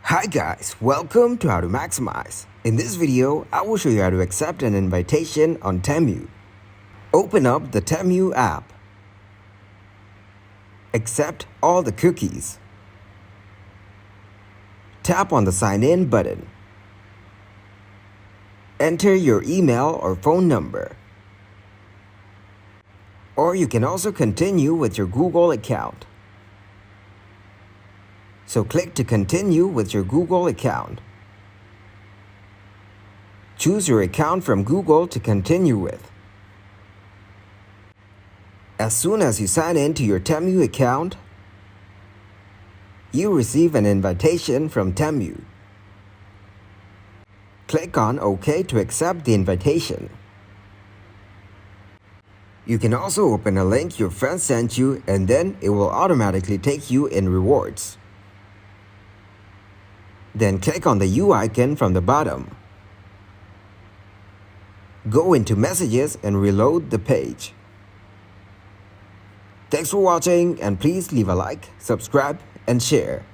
Hi guys, welcome to How to Maximize. In this video, I will show you how to accept an invitation on Temu. Open up the Temu app. Accept all the cookies. Tap on the Sign In button. Enter your email or phone number. Or you can also continue with your Google account. So click to continue with your Google account. Choose your account from Google to continue with. As soon as you sign in to your Temu account, you receive an invitation from Temu. Click on OK to accept the invitation. You can also open a link your friend sent you and then it will automatically take you in rewards. Then click on the U icon from the bottom. Go into Messages and reload the page. Thanks for watching and please leave a like, subscribe and share.